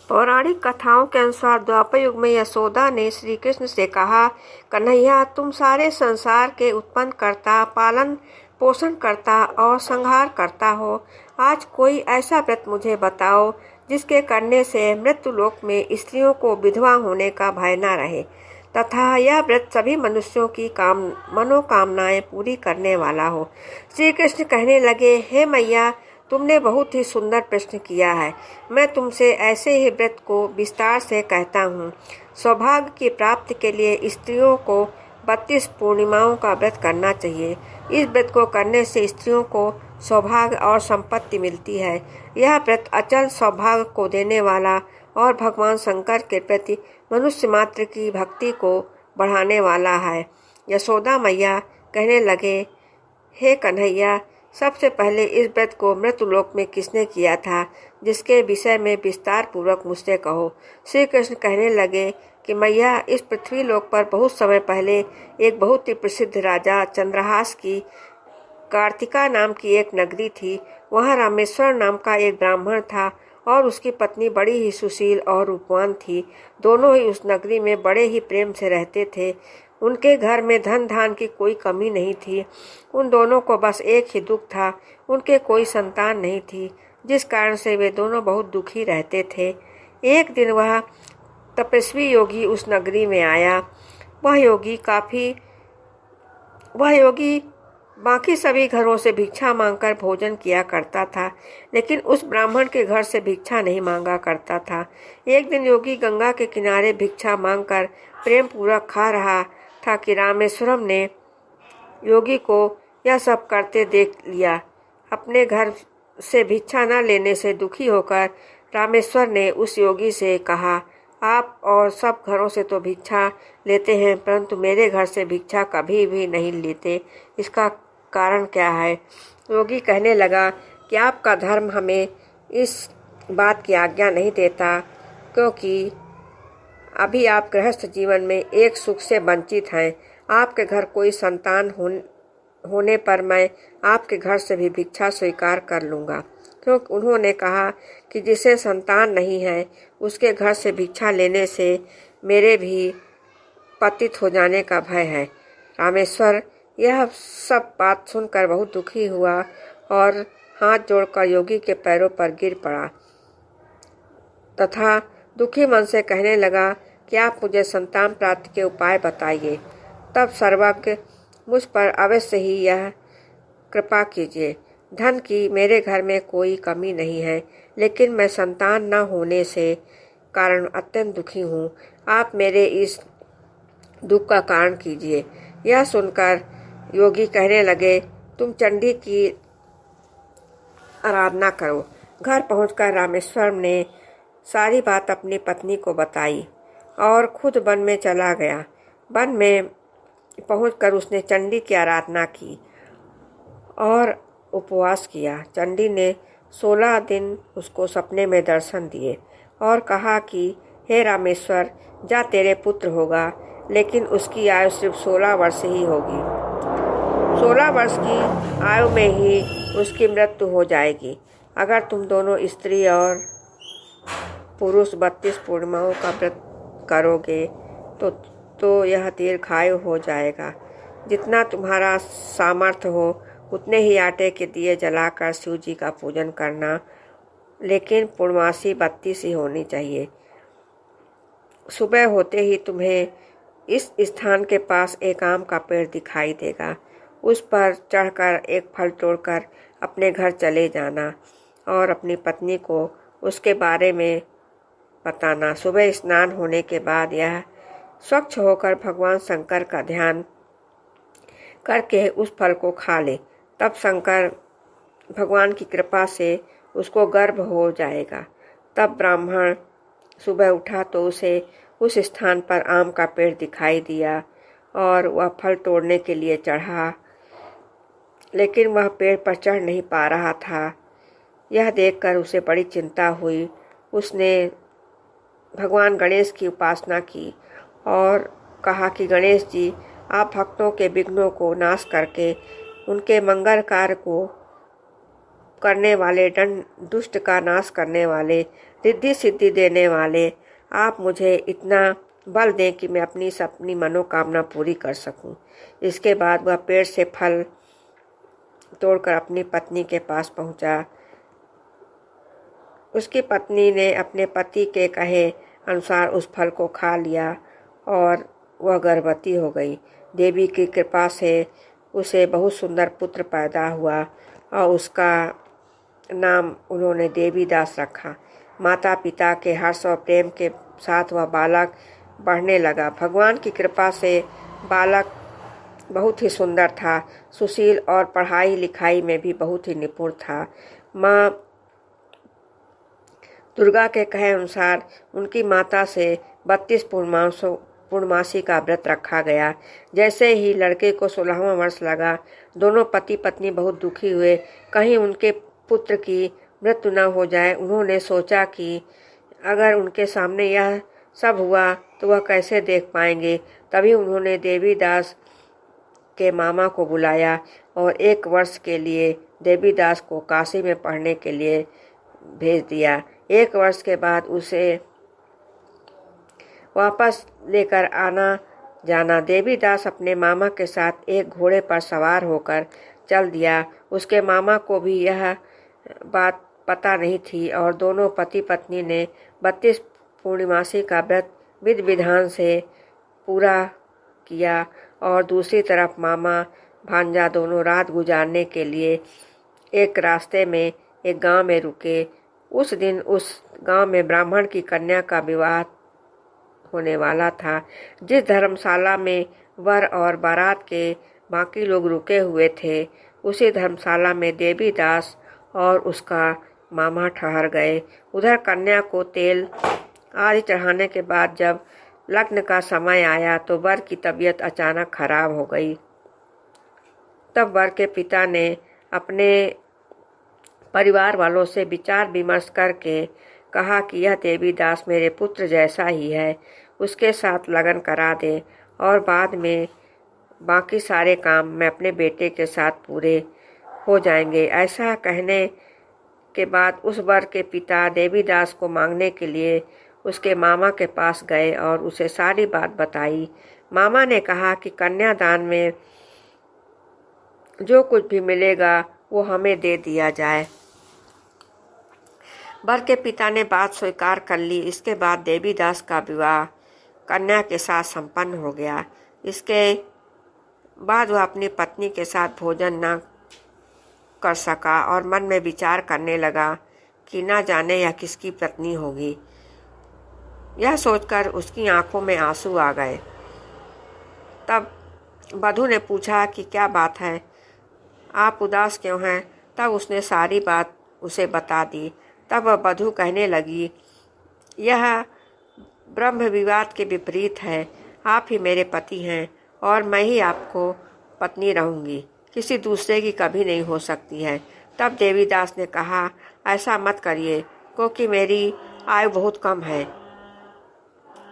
पौराणिक कथाओं के अनुसार द्वापर युग में यशोदा ने श्री कृष्ण से कहा, कन्हैया, तुम सारे संसार के उत्पन्न करता, पालन पोषण करता और संहार करता हो। आज कोई ऐसा व्रत मुझे बताओ जिसके करने से मृत्युलोक में स्त्रियों को विधवा होने का भय न रहे तथा यह व्रत सभी मनुष्यों की मनोकामनाएं पूरी करने वाला हो। श्री कृष्ण कहने लगे, हे मैया, तुमने बहुत ही सुंदर प्रश्न किया है। मैं तुमसे ऐसे ही व्रत को विस्तार से कहता हूँ। सौभाग्य की प्राप्ति के लिए स्त्रियों को 32 पूर्णिमाओं का व्रत करना चाहिए। इस व्रत को करने से स्त्रियों को सौभाग्य और संपत्ति मिलती है। यह व्रत अचल सौभाग्य को देने वाला और भगवान शंकर के प्रति मनुष्य मात्र की भक्ति को बढ़ाने वाला है। यशोदा मैया कहने लगे, हे कन्हैया, सबसे पहले इस व्रत को मृत्युलोक में किसने किया था, जिसके विषय में विस्तार पूर्वक मुझसे कहो। श्री कृष्ण कहने लगे कि मैया, इस पृथ्वी लोक पर बहुत समय पहले एक बहुत ही प्रसिद्ध राजा चंद्रहास की कार्तिका नाम की एक नगरी थी। वहाँ रामेश्वर नाम का एक ब्राह्मण था और उसकी पत्नी बड़ी ही सुशील और रूपवान थी। दोनों ही उस नगरी में बड़े ही प्रेम से रहते थे। उनके घर में धन धान की कोई कमी नहीं थी। उन दोनों को बस एक ही दुख था, उनके कोई संतान नहीं थी, जिस कारण से वे दोनों बहुत दुखी रहते थे। एक दिन वह तपस्वी योगी उस नगरी में आया। वह योगी बाकी सभी घरों से भिक्षा मांगकर भोजन किया करता था, लेकिन उस ब्राह्मण के घर से भिक्षा नहीं मांगा करता था। एक दिन योगी गंगा के किनारे भिक्षा मांगकर प्रेम पूर्वक खा रहा था कि रामेश्वरम ने योगी को यह सब करते देख लिया। अपने घर से भिक्षा न लेने से दुखी होकर रामेश्वर ने उस योगी से कहा, आप और सब घरों से तो भिक्षा लेते हैं, परंतु मेरे घर से भिक्षा कभी भी नहीं लेते। इसका कारण क्या है? योगी कहने लगा कि आपका धर्म हमें इस बात की आज्ञा नहीं देता, क्योंकि अभी आप गृहस्थ जीवन में एक सुख से वंचित हैं। आपके घर कोई संतान होने पर मैं आपके घर से भी भिक्षा स्वीकार कर लूँगा, क्योंकि उन्होंने कहा कि जिसे संतान नहीं है उसके घर से भिक्षा लेने से मेरे भी पतित हो जाने का भय है। रामेश्वर यह सब बात सुनकर बहुत दुखी हुआ और हाथ जोड़कर योगी के पैरों पर गिर पड़ा तथा दुखी मन से कहने लगा कि आप मुझे संतान प्राप्ति के उपाय बताइए। तब सर्वज्ञ मुझ पर अवश्य ही यह कृपा कीजिए। धन की मेरे घर में कोई कमी नहीं है, लेकिन मैं संतान न होने से कारण अत्यंत दुखी हूँ। आप मेरे इस दुख का कारण कीजिए। यह सुनकर योगी कहने लगे, तुम चंडी की आराधना करो। घर पहुंचकर रामेश्वर ने सारी बात अपनी पत्नी को बताई और खुद वन में चला गया। वन में पहुंचकर उसने चंडी की आराधना की और उपवास किया। चंडी ने 16 दिन उसको सपने में दर्शन दिए और कहा कि हे रामेश्वर, जा तेरे पुत्र होगा, लेकिन उसकी आयु सिर्फ 16 वर्ष ही होगी। 16 वर्ष की आयु में ही उसकी मृत्यु हो जाएगी। अगर तुम दोनों स्त्री और पुरुष 32 पूर्णिमाओं का व्रत करोगे तो यह दीर्घायु हो जाएगा। जितना तुम्हारा सामर्थ्य हो उतने ही आटे के दिए जलाकर शिव जी का पूजन करना, लेकिन पूर्णमासी 32 ही होनी चाहिए। सुबह होते ही तुम्हें इस स्थान के पास एक आम का पेड़ दिखाई देगा। उस पर चढ़कर एक फल तोड़कर अपने घर चले जाना और अपनी पत्नी को उसके बारे में बताना। सुबह स्नान होने के बाद यह स्वच्छ होकर भगवान शंकर का ध्यान करके उस फल को खा ले। तब शंकर भगवान की कृपा से उसको गर्भ हो जाएगा। तब ब्राह्मण सुबह उठा तो उसे उस स्थान पर आम का पेड़ दिखाई दिया और वह फल तोड़ने के लिए चढ़ा, लेकिन वह पेड़ पर चढ़ नहीं पा रहा था। यह देखकर उसे बड़ी चिंता हुई। उसने भगवान गणेश की उपासना की और कहा कि गणेश जी, आप भक्तों के विघ्नों को नाश करके उनके मंगल कार्य को करने वाले, दुष्ट का नाश करने वाले रिद्धि सिद्धि देने वाले, आप मुझे इतना बल दें कि मैं अपनी मनोकामना पूरी कर सकूं। इसके बाद वह पेड़ से फल तोड़कर अपनी पत्नी के पास पहुंचा। उसकी पत्नी ने अपने पति के कहे अनुसार उस फल को खा लिया और वह गर्भवती हो गई। देवी की कृपा से उसे बहुत सुंदर पुत्र पैदा हुआ और उसका नाम उन्होंने देवीदास रखा। माता पिता के हर्ष और प्रेम के साथ वह बालक बढ़ने लगा। भगवान की कृपा से बालक बहुत ही सुंदर था, सुशील और पढ़ाई लिखाई में भी बहुत ही निपुण था। माँ दुर्गा के कहे अनुसार उनकी माता से 32 पूर्णमासी का व्रत रखा गया। जैसे ही लड़के को 16वां वर्ष लगा, दोनों पति पत्नी बहुत दुखी हुए, कहीं उनके पुत्र की मृत्यु न हो जाए। उन्होंने सोचा कि अगर उनके सामने यह सब हुआ तो वह कैसे देख पाएंगे। तभी उन्होंने देवीदास के मामा को बुलाया और 1 वर्ष के लिए देवीदास को काशी में पढ़ने के लिए भेज दिया। 1 वर्ष के बाद उसे वापस लेकर आना जाना। देवीदास अपने मामा के साथ एक घोड़े पर सवार होकर चल दिया। उसके मामा को भी यह बात पता नहीं थी और दोनों पति पत्नी ने 32 पूर्णिमासी का व्रत विधि विधान से पूरा किया और दूसरी तरफ मामा भांजा दोनों रात गुजारने के लिए एक रास्ते में एक गांव में रुके। उस दिन उस गांव में ब्राह्मण की कन्या का विवाह होने वाला था। जिस धर्मशाला में वर और बारात के बाकी लोग रुके हुए थे, उसी धर्मशाला में देवीदास और उसका मामा ठहर गए। उधर कन्या को तेल आदि चढ़ाने के बाद जब लग्न का समय आया तो वर की तबीयत अचानक खराब हो गई। तब वर के पिता ने अपने परिवार वालों से विचार विमर्श करके कहा कि यह देवीदास मेरे पुत्र जैसा ही है, उसके साथ लगन करा दे और बाद में बाकी सारे काम मैं अपने बेटे के साथ पूरे हो जाएंगे। ऐसा कहने के बाद उस वर के पिता देवीदास को मांगने के लिए उसके मामा के पास गए और उसे सारी बात बताई। मामा ने कहा कि कन्यादान में जो कुछ भी मिलेगा वो हमें दे दिया जाए। वर के पिता ने बात स्वीकार कर ली। इसके बाद देवीदास का विवाह कन्या के साथ संपन्न हो गया। इसके बाद वह अपनी पत्नी के साथ भोजन न कर सका और मन में विचार करने लगा कि न जाने यह किसकी पत्नी होगी। यह सोचकर उसकी आंखों में आंसू आ गए। तब वधू ने पूछा कि क्या बात है, आप उदास क्यों हैं? तब उसने सारी बात उसे बता दी। तब वह वधू कहने लगी, यह ब्रह्म विवाद के विपरीत है। आप ही मेरे पति हैं और मैं ही आपको पत्नी रहूंगी, किसी दूसरे की कभी नहीं हो सकती है। तब देवीदास ने कहा, ऐसा मत करिए क्योंकि मेरी आयु बहुत कम है,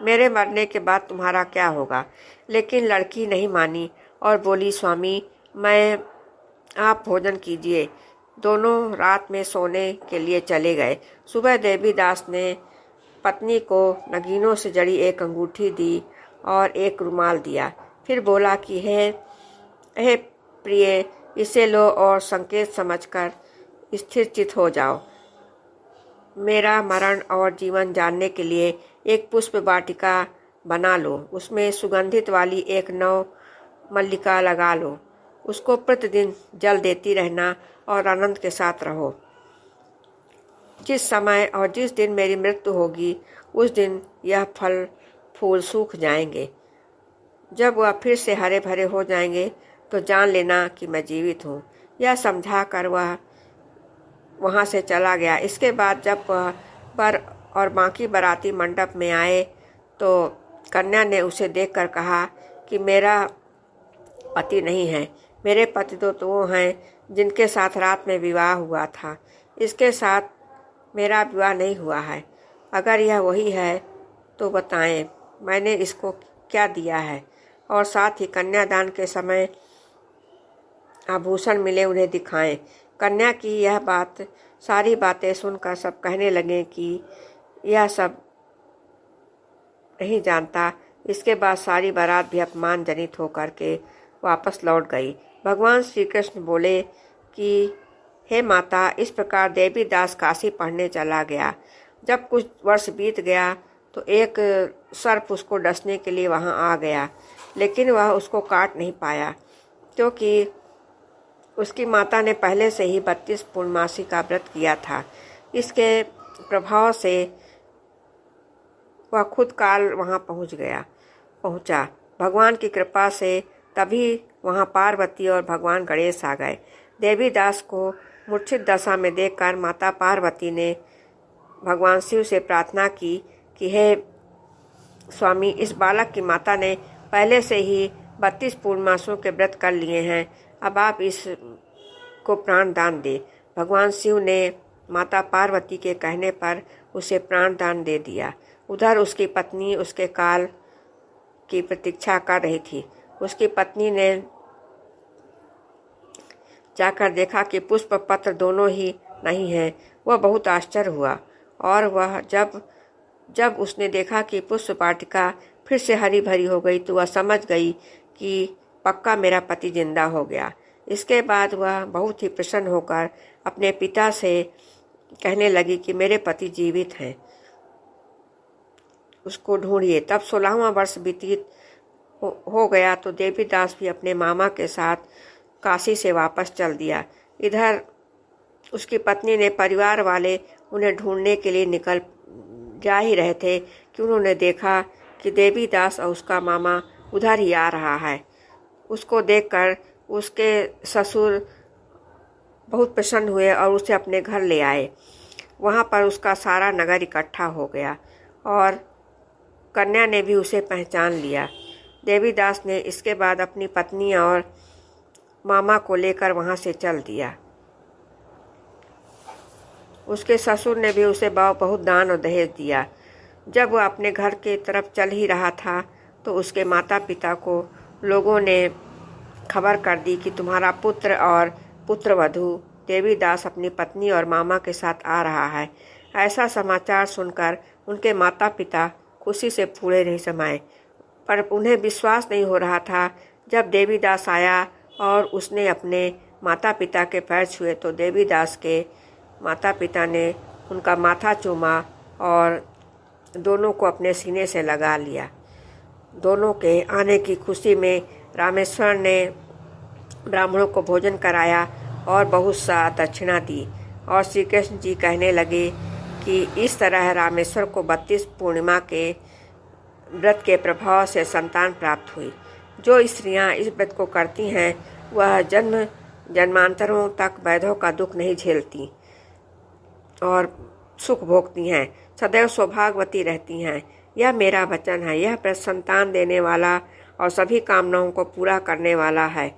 मेरे मरने के बाद तुम्हारा क्या होगा। लेकिन लड़की नहीं मानी और बोली, स्वामी आप भोजन कीजिए। दोनों रात में सोने के लिए चले गए। सुबह देवीदास ने पत्नी को नगीनों से जड़ी एक अंगूठी दी और एक रुमाल दिया। फिर बोला कि हे प्रिय, इसे लो और संकेत समझकर स्थिर चित हो जाओ। मेरा मरण और जीवन जानने के लिए एक पुष्प वाटिका बना लो, उसमें सुगंधित वाली एक नव मल्लिका लगा लो। उसको प्रतिदिन जल देती रहना और आनंद के साथ रहो। जिस समय और जिस दिन मेरी मृत्यु होगी उस दिन यह फल फूल सूख जाएंगे। जब वह फिर से हरे भरे हो जाएंगे तो जान लेना कि मैं जीवित हूँ। यह समझा कर वह वहाँ से चला गया। इसके बाद जब वह वर और बाकी बाराती मंडप में आए तो कन्या ने उसे देखकर कहा कि मेरा पति नहीं है, मेरे पति तो वो हैं जिनके साथ रात में विवाह हुआ था। इसके साथ मेरा विवाह नहीं हुआ है। अगर यह वही है तो बताएं मैंने इसको क्या दिया है, और साथ ही कन्यादान के समय आभूषण मिले उन्हें दिखाएं। कन्या की यह बात सारी बातें सुनकर सब कहने लगे कि यह सब नहीं जानता। इसके बाद सारी बारात भी अपमानजनित होकर के वापस लौट गई। भगवान श्री कृष्ण बोले कि हे माता, इस प्रकार देवीदास काशी पढ़ने चला गया। जब कुछ वर्ष बीत गया तो एक सर्प उसको डसने के लिए वहां आ गया, लेकिन वह उसको काट नहीं पाया, क्योंकि उसकी माता ने पहले से ही 32 पूर्णमासी का व्रत किया था। इसके प्रभाव से वह खुद काल वहां पहुंचा। भगवान की कृपा से तभी वहां पार्वती और भगवान गणेश आ गए। देवीदास को मूर्छित दशा में देखकर माता पार्वती ने भगवान शिव से प्रार्थना की कि हे स्वामी, इस बालक की माता ने पहले से ही 32 पूर्णमासों के व्रत कर लिए हैं, अब आप इसको प्राण दान दे। भगवान शिव ने माता पार्वती के कहने पर उसे प्राण दान दे दिया। उधर उसकी पत्नी उसके काल की प्रतीक्षा कर रही थी। उसकी पत्नी ने जाकर देखा कि पुष्प पत्र दोनों ही नहीं हैं। वह बहुत आश्चर्य हुआ, और वह जब उसने देखा कि पुष्प वाटिका फिर से हरी भरी हो गई तो वह समझ गई कि पक्का मेरा पति जिंदा हो गया। इसके बाद वह बहुत ही प्रसन्न होकर अपने पिता से कहने लगी कि मेरे पति जीवित हैं, उसको ढूंढिए। तब 16वां वर्ष व्यतीत हो गया तो देवीदास भी अपने मामा के साथ काशी से वापस चल दिया। इधर उसकी पत्नी ने परिवार वाले उन्हें ढूंढने के लिए निकल जा ही रहे थे कि उन्होंने देखा कि देवीदास और उसका मामा उधर ही आ रहा है। उसको देखकर उसके ससुर बहुत प्रसन्न हुए और उसे अपने घर ले आए। वहाँ पर उसका सारा नगर इकट्ठा हो गया और कन्या ने भी उसे पहचान लिया। देवीदास ने इसके बाद अपनी पत्नी और मामा को लेकर वहाँ से चल दिया। उसके ससुर ने भी उसे बहुत दान और दहेज दिया। जब वह अपने घर के तरफ चल ही रहा था तो उसके माता पिता को लोगों ने खबर कर दी कि तुम्हारा पुत्र और पुत्रवधू देवीदास अपनी पत्नी और मामा के साथ आ रहा है। ऐसा समाचार सुनकर उनके माता पिता खुशी से फूले नहीं समाये, पर उन्हें विश्वास नहीं हो रहा था। जब देवीदास आया और उसने अपने माता पिता के पैर छुए तो देवीदास के माता पिता ने उनका माथा चूमा और दोनों को अपने सीने से लगा लिया। दोनों के आने की खुशी में रामेश्वर ने ब्राह्मणों को भोजन कराया और बहुत सा दक्षिणा दी, और श्री कृष्ण जी कहने लगे कि इस तरह रामेश्वर को 32 पूर्णिमा के व्रत के प्रभाव से संतान प्राप्त हुई। जो स्त्रियां इस व्रत को करती हैं वह जन्म जन्मांतरों तक वैधों का दुख नहीं झेलती और सुख भोगती हैं, सदैव सौभाग्यवती रहती हैं। यह मेरा वचन है। यह व्रत संतान देने वाला और सभी कामनाओं को पूरा करने वाला है।